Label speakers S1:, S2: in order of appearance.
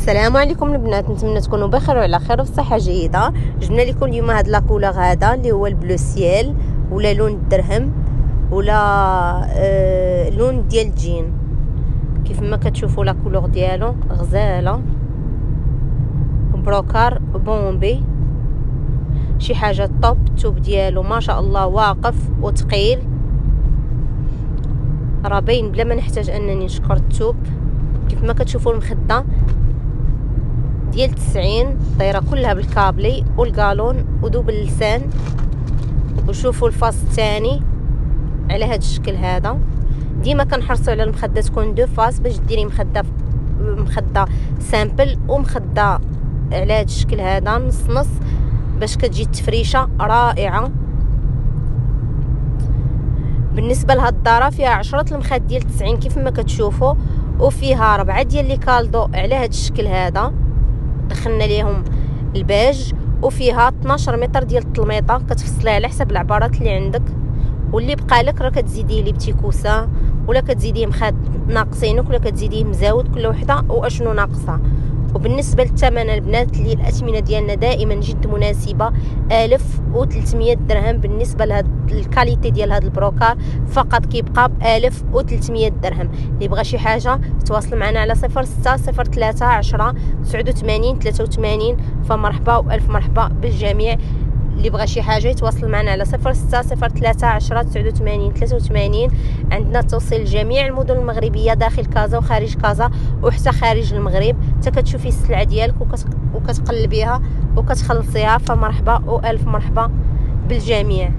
S1: السلام عليكم البنات، نتمنى تكونوا بخير وعلى خير وصحه جيده. جبنا لكم اليوم هاد لاكولور هذا اللي هو البلو سيال ولا لون الدرهم ولا لون ديال الجين. كيف ما كتشوفوا لاكولور ديالو غزاله، بروكار بومبي، شي حاجه طوب. الثوب ديالو ما شاء الله واقف وثقيل، راه باين بلا ما نحتاج انني نشكر الثوب. كيف ما كتشوفوا المخده ديال 90 دايره كلها بالكابلي والقالون ودوب اللسان. وشوفوا الفاس الثاني على هذا الشكل هذا. ديما كنحرصوا على المخده تكون دو فاس باش ديري مخده سامبل ومخده على هذا الشكل هذا نص نص باش كتجي التفريشه رائعه. بالنسبه لهاد الداره فيها 10 المخاد ديال 90 كيف ما كتشوفوا، وفيها 4 ديال لي كالدو على هذا الشكل هذا دخلنا ليهم الباج، وفيها 12 متر ديال التلميطه كتفصليها على حسب العبارات اللي عندك، واللي بقى لك راه كتزيديه لي بتيكوسا ولا كتزيديه مخاد ناقصينك ولا كتزيديه مزاود، كل وحده واشنو ناقصه. وبالنسبه للثمن البنات اللي الاثمنه ديالنا دائما جد مناسبه، 1300 درهم. بالنسبه لهاد الكاليتي ديال هاد البروكار فقط كيبقى ب 1300 درهم. اللي بغى شي حاجه تواصل معنا على 06 03 10 89 83. فمرحبا والف مرحبا بالجميع. اللي بغى شي حاجه يتواصل معنا على 06 03 10 89 83. عندنا توصيل لجميع المدن المغربيه داخل كازا وخارج كازا وحتى خارج المغرب. حتى كتشوفي السلعه ديالك وكتقلبيها وكتخلصيها. فمرحبا والف مرحبا بالجميع.